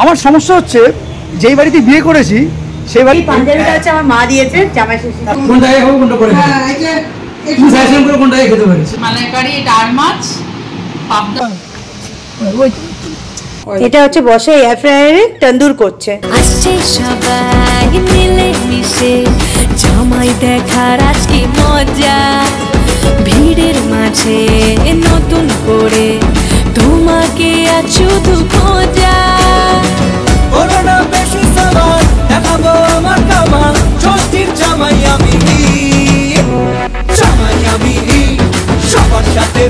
আমার সমস্যা হচ্ছে যেই বাড়িতে বিয়ে করেছি সেই বাড়ি পাঞ্জাবিটা হচ্ছে আমার মা দিয়েছে জামাই ষষ্ঠী। কোনটা খাবো কোনটা করে তুমি সাজেশন করে কোনটা খেতে পারিস? মালাইকারি, ডাল মাছ, পাবদা। এটা হচ্ছে বসে এয়ার ফ্রায়ারে তন্দুর করছে। আসছে সবাই মিলে মিশে জামাই দেখার আজকে মজা, ভিড়ের মাঝে নতুন করে তোমাকে আজ শুধু খোঁজা। করোনা বেশি সামান দেখাবো আমার কামাল, ষষ্ঠীর জামাই আমি সবার সাথে।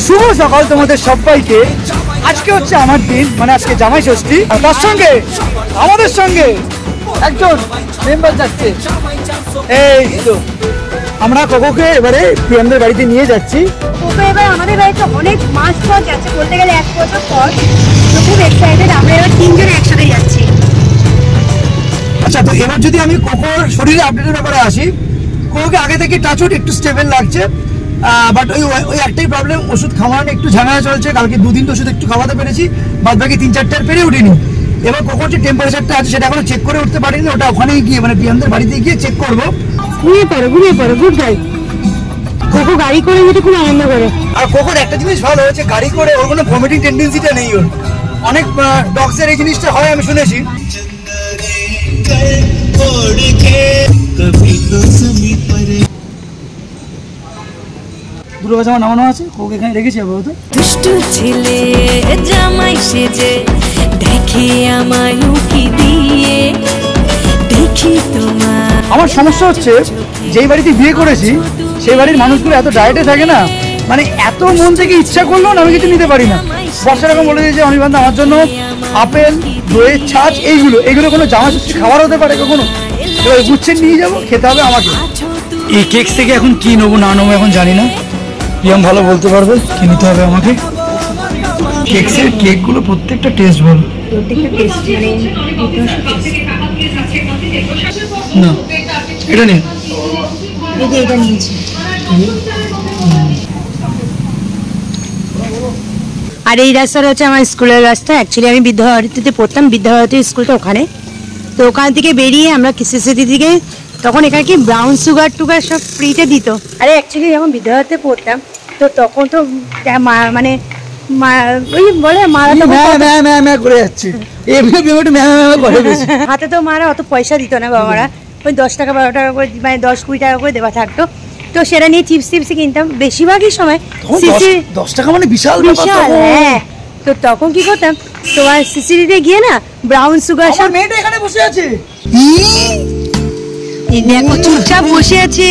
শুভ সকাল তোমাদের সবাইকে। আজকে হচ্ছে আমার দিন, মানে আজকে জামাই ষষ্ঠী। আর তার সঙ্গে আমাদের সঙ্গে একজন মেম্বার যাচ্ছে। এই তো আমরা কোকোকে এবারে প্রিয়ামদের বাড়িতে নিয়ে যাচ্ছি। কোকো এবার আমাদের বাড়িতে অনেক মাস পর যাচ্ছে, বলতে গেলে 1 বছর পর। তো খুব এক্সাইটেড, আমরা এবার 3 জন একসাথে যাচ্ছি। আচ্ছা, তো এবার যদি আমি কোকোর শরীরে আপডেটের ব্যাপারে আসি, কোকোকে আগে থেকে টাচউড একটু স্টেবল লাগছে, বাট ওই একটাই প্রবলেম, ওষুধ খাওয়ানো একটু ঝামেলা চলছে। কালকে 2 দিন ওষুধ একটু খাওয়াতে পেরেছি, বাদ বাকি 3-4টার পেরে উঠিনি। এবার কোকোর যে টেম্পারেচারটা আছে সেটা এখনো চেক করে উঠতে পারিনি, ওটা ওখানে গিয়ে মানে প্রিয়ামদের বাড়িতে গিয়ে চেক করবো। ঘুমিয়ে পড়ো গুড গাই। কোকো গাড়ি করে যেতে খুব আনন্দ করে। আর কোকোর একটা জিনিস ভালো হয়েছে, গাড়ি করে ওর কোনো ভমিটিং টেন্ডেন্সিটা নেই। ওর অনেক ডগসের এই জিনিসটা হয়, আমি শুনেছি। দুর্গা জামা নামানো আছে, কোকে এখানে রেখেছি আপাতত। দুষ্টু ছেলে জামাই সেজে দেখে আমায় উকি দিয়ে, দেখি তোমার। আমার সমস্যা হচ্ছে যেই বাড়িতে বিয়ে করেছি সেই বাড়ির মানুষগুলো এত ডায়েটে থাকে না, মানে এত মন থেকে ইচ্ছা করলেও আমি কিছু নিতে পারি না। বর্ষা রকম বলে দিয়েছে অনির্বাণ আমার জন্য আপেল, দইয়ের ছাঁচ, এইগুলো কোনো জামা ষষ্ঠী খাবার হতে পারে কখনো? এবার গুচ্ছেন নিয়ে যাবো, খেতে হবে আমাকে। এই কেক থেকে এখন কি নেবো না নেবো এখন জানি না, প্রিয়াম ভালো বলতে পারবে কি নিতে হবে আমাকে। কেকের কেকগুলো প্রত্যেকটা টেস্ট বল না, এটা নিয়ে এটা নিয়েছি। আর এই রাস্তাটা হচ্ছে আমার স্কুলের রাস্তা। অ্যাকচুয়ালি আমি বিদ্যাভারতীতে পড়তাম, বিদ্যাভারতী স্কুলটা ওখানে। তো ওখান থেকে বেরিয়ে আমরা সিসিটি থেকে, তখন এখানে কি ব্রাউন সুগার টুগার সব ফ্রিতে দিত। আরে অ্যাকচুয়ালি যখন বিদ্যাভারতীতে পড়তাম তো তখন তো মানে ওই বলে মারা তো করে যাচ্ছে, হাতে তো মারা অত পয়সা দিত না বাবারা, ওই 10 টাকা 12 টাকা করে, মানে 10-20 টাকা করে দেওয়া থাকতো। তো সেটা নিয়ে চিপস কিনতাম বেশিরভাগই সময়। 10 টাকা মানে বিশাল বিশাল, হ্যাঁ। তো তখন কি করতাম, তোমার সিসিটিতে গিয়ে না ব্রাউন সুগার সব। মেয়েটা এখানে বসে আছে, দেখো চুপচাপ বসে আছে।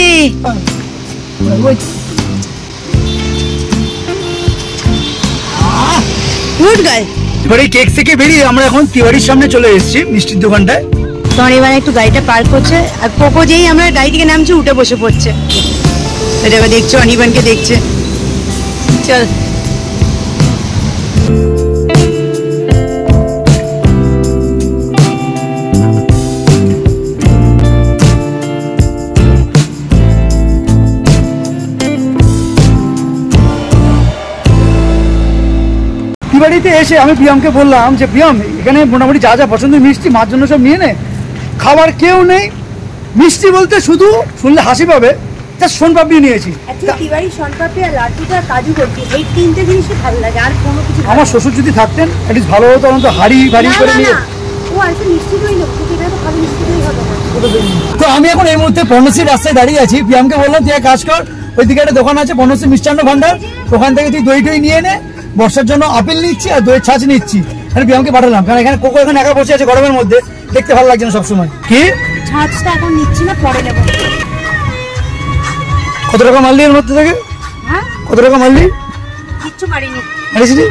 Good girl. এবারে কেক থেকে বেরিয়ে আমরা এখন তিওয়ারির সামনে চলে এসেছি, মিষ্টির দোকানটায়। তখন এবার একটু গাড়িটা পার্ক করছে, আর কোকো যেই আমরা গাড়ি থেকে নামছি উঠে বসে পড়ছে। এটা দেখছো অনির্বাণকে দেখছে। চল বাড়িতে এসে আমি প্রিয়ামকে বললাম যে প্রিয়াম, এখানে মোটামুটি যা যা পছন্দ মিষ্টি মার জন্য সব নিয়ে নে, খাবার কেউ নেই। মিষ্টি বলতে শুধু শুনলে হাসি পাবে, জাস্ট সোনপাপড়ি নিয়েছি। আমার শ্বশুর যদি থাকতেন এটলিস্ট ভালো হতো, অন্তত হাড়ি ভারী করে নিয়ে। তো আমি এখন এই মুহূর্তে পর্ণশ্রী রাস্তায় দাঁড়িয়ে আছি। প্রিয়ামকে বললাম তুই এক কাজ কর, ওইদিকে একটা দোকান আছে পর্ণশ্রী মিষ্টান্ন ভান্ডার, ওখান থেকে তুই দই টই নিয়ে নে। বর্ষার জন্য আপেল নিচ্ছি আর দইয়ের ছাঁচ নিচ্ছি। আমি প্রিয়ামকে পাঠালাম, কারণ এখানে কোকো এখানে একা বসে আছে গরমের মধ্যে, দেখতে ভালো লাগছে না সবসময়। কি ছাঁচটা এখন নিচ্ছি না, পরে নেব। কত টাকা মারলি এর মধ্যে থেকে? হ্যাঁ, কত টাকা মারলি? কিচ্ছু মারিনি। মারিসনি?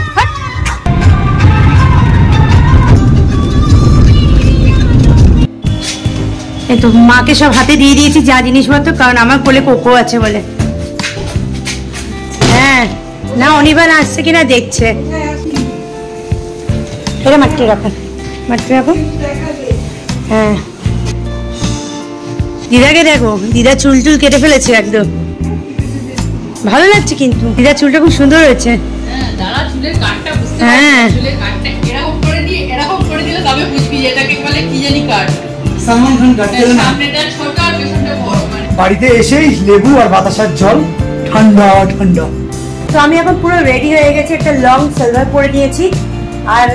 এই তো মাকে সব হাতে দিয়ে দিয়েছি যা জিনিসপত্র, কারণ আমার কোলে কোকো আছে বলে। হ্যাঁ না, অনির্বাণ আসছে কিনা দেখছে। এটা মাটি রাখো। হ্যাঁ, দিদাকে দেখো, দিদা চুল কেটে ফেলেছে একদম, ভালো লাগছে কিন্তু। দিদার চুলটা খুব সুন্দর হয়েছে। হ্যাঁ, এটাকে বলে কি জানি কাঠ, সালমান খান কাটতে না সামনেটা ছোট আর পেছনটা বড়। মানে বাড়িতে এসেই লেবু আর বাতাসার জল, ঠান্ডা ঠান্ডা। তো আমি এখন পুরো রেডি হয়ে গেছি, একটা লং সালোয়ার পরে নিয়েছি। আর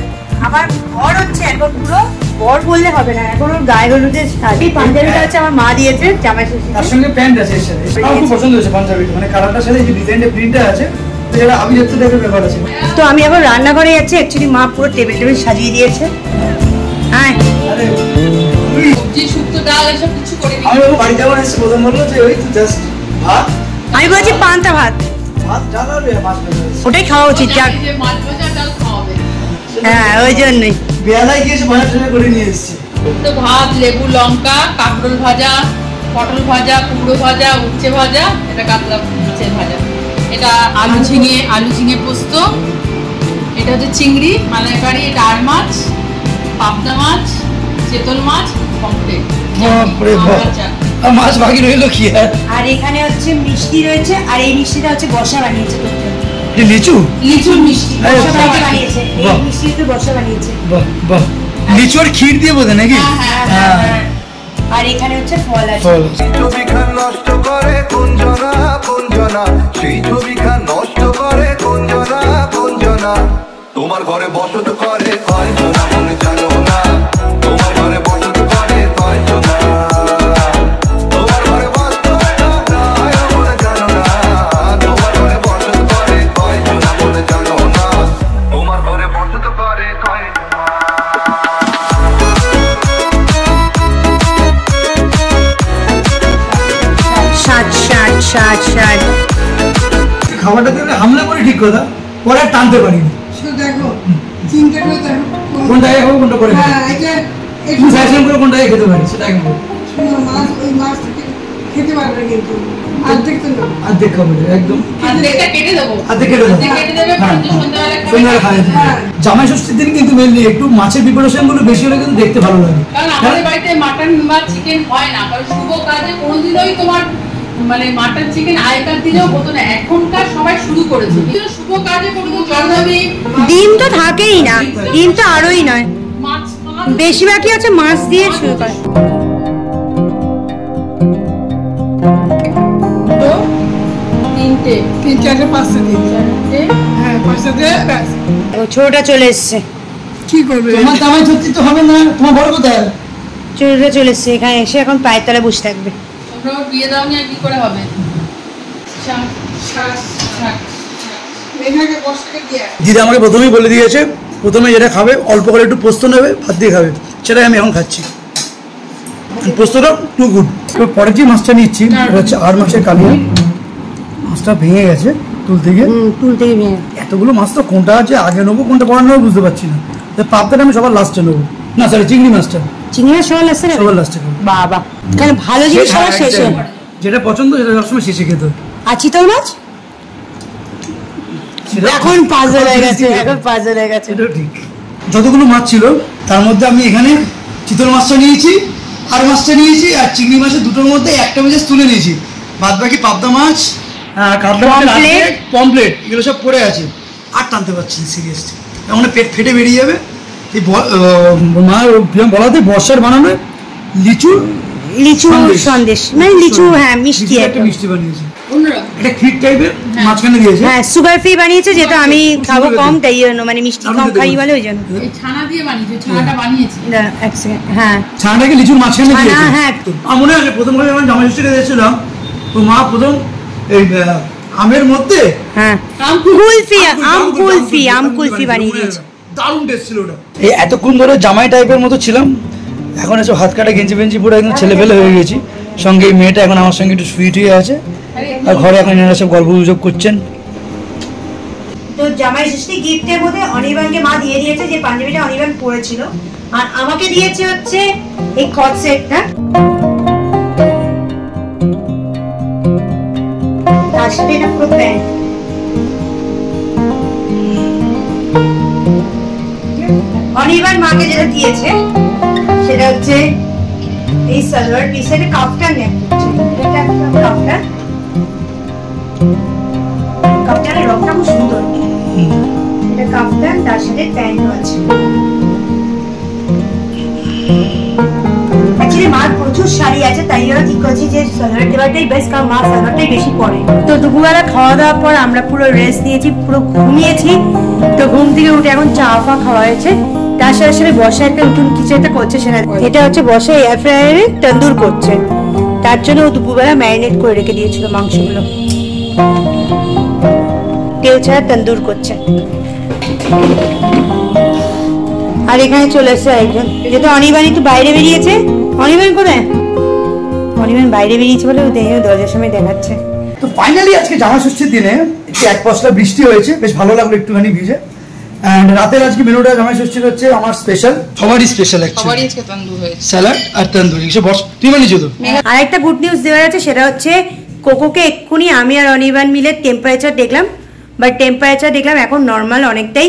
আমার বর হচ্ছে এখন পুরো, বর বললে হবে না, এখন ওর গায়ে হলুদের শাড়ি, পাঞ্জাবিটা হচ্ছে আমার মা দিয়েছে জামাই ষষ্ঠীতে। তার সঙ্গে প্যান্ট আছে এর সাথে, আমার খুব পছন্দ হয়েছে পাঞ্জাবিটা, মানে কালারটার সাথে যে ডিজাইনটা প্রিন্টটা আছে, তো যেটা আভিজাত্য টাইপের ব্যাপার আছে। তো আমি এখন রান্নাঘরে যাচ্ছি, অ্যাকচুয়ালি মা পুরো টেবিল সাজিয়ে দিয়েছে। হ্যাঁ আরে তুই সবজি শুক্তো ডাল এসব কিছু করে দিই। আমি বাড়ি যাওয়ার এসে প্রথম বললো যে ওই তুই জাস্ট ভাত, আমি বলছি পান্তা ভাত, ভাত ডাল আর মাছ ভাজা। ওটাই খাওয়া উচিত। যাক, যে মাছ ভাজা ডাল খাওয়াবে, হ্যাঁ ওই জন্যই। বেলায় গিয়ে এসে ভাজা টাজা করে নিয়ে এসেছে। তো ভাত, লেবু, লঙ্কা, কাঁকরোল ভাজা, পটল ভাজা, কুমড়ো ভাজা, উচ্ছে ভাজা, এটা কাতলা মাছের ভাজা, এটা আলু ঝিঙে পোস্ত, এটা হচ্ছে চিংড়ি মালাইকারি, এটা আর মাছ, পাবদা মাছ, চেতল মাছ, পমফ্রেট। বাপরে বাপ, আর মাছ বাকি রইলো কি আর? আর এখানে হচ্ছে মিষ্টি রয়েছে, আর এই মিষ্টিটা হচ্ছে বর্ষা বানিয়েছে। এটা লিচু, লিচুর মিষ্টি আরে বর্ষা বাহ। বানিয়েছে, এই বাহ। মিষ্টি তো বর্ষা বানিয়েছে। বাহ বাহ, লিচু আর ক্ষীর দিয়ে বোধ নাকি? হ্যাঁ। আর এখানে হচ্ছে ফল আছে। ফল। ছবিখান নষ্ট করে কুঞ্জনা কুঞ্জনা, সেই ছবিখান নষ্ট করে কুঞ্জনা কুঞ্জনা। তোমার ঘরে বসত করে কয়জনা মনে জানো না, তোমার ঘরে বসত করে কয়জনা, তোমার ঘরে বসত না মনে জানো না, তোমার ঘরে বসত করে কয়জনা মনে জানো না, তোমার ঘরে বসত করে কয়জনা। ষাট। খাবারটা দিলে হামলা করে ঠিক কথা, পরে আর টানতে পারিনি। শুধু দেখো চিন্তা করে দেখো কোনটা আগে খাবো কোনটা পরে খাবো, হ্যাঁ এটা তুমি সাজেশন করে কোনটা আগে খেতে পারি সেটা আগে বলো। শুনো মাছ, ওই মাছ খেতে পারবে কিন্তু অর্ধেক তো না। অর্ধেক খাবো একদম, অর্ধেকটা কেটে দেবো, অর্ধেক কেটে দেবো। অর্ধেক কেটে দেবে, হ্যাঁ, সন্ধ্যাবেলা সন্ধ্যাবেলা খাওয়া যেতে পারে। হ্যাঁ। জামাই ষষ্ঠীর দিন কিন্তু মেনলি একটু মাছের প্রিপারেশন গুলো বেশি হলে কিন্তু দেখতে ভালো লাগে। কারণ আমাদের বাড়িতে মাটন বা চিকেন হয় না, কারণ শুভ কাজে কোনোদিনই তোমার মানে মাটন চিকেন আগেকার দিনেও হতো না, এখনকার সবাই শুরু করেছে, কিন্তু শুভ কাজে কোনোদিন জন্মদিন ডিম তো থাকেই না, ডিম তো আরোই নয়, মাছ বেশিরভাগই হচ্ছে মাছ দিয়ে শুরু করে। তো তিনটে 3 4 5 দিন, চারটে, হ্যাঁ 5 দিয়ে ব্যাস। ছোটটা চলে এসছে, কি করবে? তোমার জামাই ষষ্ঠী তো হবে না, তোমার বড় কোথায়? ছোটটা চলে এসছে, এখানে এসে এখন পায়ের তলায় বসে থাকবে। তোমরা ওর বিয়ে দাও নি আর কি করে হবে? শাক, শাক, শাক। মেঘাকে বর্ষাকে দিয়ে দিদা আমাকে প্রথমেই বলে দিয়েছে, প্রথমে যেটা খাবে অল্প করে একটু পোস্ত নেবে, ভাত দিয়ে খাবে, সেটাই আমি এখন খাচ্ছি। পোস্তটা টু গুড। এবার পরে যে মাছটা নিচ্ছি এটা হচ্ছে আর মাছের কালিয়া, মাছটা ভেঙে গেছে তুলতে গিয়ে। তুল থেকে ভেঙে এতগুলো মাছ তো কোনটা আছে আগে নেবো কোনটা পরে নেবো বুঝতে পারছি না, পাবদাটা আমি সবার লাস্টে নেবো, না সরি চিংড়ি মাছটা চিংড়ি মাছ সবার লাস্টে নেবে? সবার লাস্টে নেবো। বাবা, কারণ ভালো জিনিস সবার শেষে। যেটা পছন্দ সেটা সবসময় শেষে খেতে হয়। আর চিতল মাছ সেটা- এখন পাজল হয়ে গেছে, এখন পাজল হয়ে গেছে। এটাও ঠিক। যতগুলো মাছ ছিল তার মধ্যে আমি এখানে চিতল মাছটা নিয়েছি, আর মাছটা নিয়েছি, আর চিংড়ি মাছের দুটোর মধ্যে একটা মেজাজ তুলে নিয়েছি, বাদ বাকি পাবদা মাছ, কাতলা মাছ, পমফ্রেট। পমফ্রেট এগুলো সব পড়ে আছে, আর টানতে পারছি না সিরিয়াসলি, এমন পেট ফেটে বেরিয়ে যাবে। এই মা বলাতে বর্ষার বানানো লিচু লিচু সন্দেশ। সন্দেশ, মানে লিচু, হ্যাঁ মিষ্টি লিচুর একটা একটা। মিষ্টি বানিয়েছে, অন্যরকম। এটা ক্ষীর টাইপের মাঝখানে দিয়েছে। হ্যাঁ সুগার ফ্রি বানিয়েছে, যেহেতু আমি খাবো কম তাই জন্য, মানে মিষ্টি আমি কম খেতে খাই পারি। বলে ওই জন্য। এই ছানা দিয়ে বানিয়েছে, ছানাটা বানিয়েছি। দাঁড়া, এক সেকেন্ড। হ্যাঁ ছানাটাকে লিচুর মাঝখানে ছানা, দিয়েছে। হ্যাঁ। আমার মনে আছে প্রথম যখন জামাই ষষ্ঠীতে এসেছিলাম, তো মা প্রথম এই আমের মধ্যে হ্যাঁ কুলফি, আম কুলফি বানিয়ে দিয়েছে। দারুণ টেস্ট ছিল ওটা। এই এতক্ষণ ধরে জামাই টাইপের মতো ছিলাম, এখন এসব হাত কাটা গেঞ্জি বেঞ্জি পুরো একদম ছেলে ফেলে হয়ে গেছি। সঙ্গে এই মেয়েটা এখন আমার সঙ্গে একটু সুইট হয়ে আছে, আর ঘরে এখন এনারা সব গল্প গুজব করছেন। তো জামাই ষষ্ঠী গিফটের মধ্যে অনির্বাণকে মা দিয়ে দিয়েছে যে পাঞ্জাবিটা অনির্বাণ পরেছিল, আর আমাকে দিয়েছে হচ্ছে এই কট সেটটা, তার সাথে এটা পুরো প্যান্ট। অনির্বাণ মাকে যেটা দিয়েছে সেটা হচ্ছে এই সালোয়ার পিস, এটা কাফতান নেক, এটা একটা কাফতান, কাফতানের রংটা খুব সুন্দর, এটা কাফতান তার সাথে প্যান্টও আছে। অ্যাকচুয়ালি মার প্রচুর শাড়ি আছে, তাই জন্য ঠিক করছি যে সালোয়ার দেওয়াটাই বেস্ট, কারণ মা সালোয়ারটাই বেশি পরে। তো দুপুরবেলা খাওয়া দাওয়ার পর আমরা পুরো রেস্ট নিয়েছি, পুরো ঘুমিয়েছি। তো ঘুম থেকে উঠে এখন চা ফা খাওয়া হয়েছে, তার সাথে সাথে বসে একটা নতুন কিছু একটা করছে, সেটা এটা হচ্ছে বসে এয়ার ফ্রায়ারে তন্দুর করছে। তার জন্য ও দুপুরবেলা ম্যারিনেট করে রেখে দিয়েছিল মাংসগুলো, তেল ছাড়া তন্দুর করছে। আর এখানে চলে এসছে একজন, যেহেতু অনির্বাণ একটু বাইরে বেরিয়েছে। অনির্বাণ কোথায়? অনির্বাণ বাইরে বেরিয়েছে বলে ও দেখে দরজার সময় দেখাচ্ছে। তো ফাইনালি আজকে জামা ষষ্ঠীর দিনে একটু এক পশলা বৃষ্টি হয়েছে, বেশ ভালো লাগলো একটুখানি ভিজে। এন্ড রাতের আজকে মেনুটা জামা ষষ্ঠীর হচ্ছে আমার স্পেশাল, সবারই স্পেশাল সবারই আজকে তন্দুর হয়েছে, স্যালাড আর তন্দুরি। তুই বানিয়েছো তো? আর একটা গুড নিউজ দেওয়ার আছে, সেটা হচ্ছে কোকোকে এক্ষুনি আমি আর অনির্বাণ মিলে টেম্পারেচার দেখলাম, বাট টেম্পারেচার দেখলাম এখন নর্মাল অনেকটাই,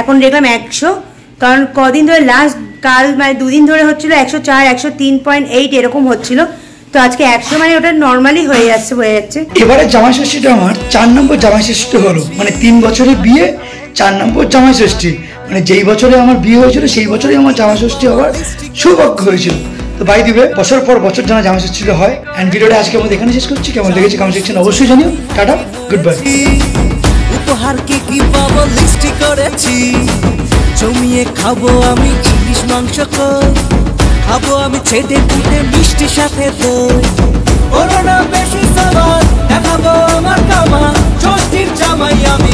এখন দেখলাম 100। কারণ কদিন ধরে লাস্ট কাল মানে দুদিন ধরে হচ্ছিল 104, 103.8 এরকম হচ্ছিল। তো আজকে 100 মানে ওটা নর্মালি হয়ে যাচ্ছে। এবারে জামাই ষষ্ঠীটা আমার 4 নম্বর জামাই ষষ্ঠী হলো, মানে 3 বছরের বিয়ে 4 নম্বর জামাই ষষ্ঠী। মানে যেই বছরে আমার বিয়ে হয়েছিল সেই বছরই আমার জামাই ষষ্ঠী হওয়ার সৌভাগ্য হয়েছিল। তো বাই দিবে বছর পর বছর যেন জামাই ষষ্ঠীটা হয়। এন্ড ভিডিওটা আজকে আমাদের এখানে শেষ করছি। কেমন লেগেছে কমেন্ট সেকশনে অবশ্যই জানিও। Tata, good bye. উপহার কি পাবো লিস্টি করেছি, জমিয়ে খাবো আমি ইলিশ মাংস, খাবো আমি ছেটে পুটে মিষ্টির সাথে দই। করোনা বেশি সাবান দেখাবো আমার কামা, ষষ্ঠীর জামাই আমি।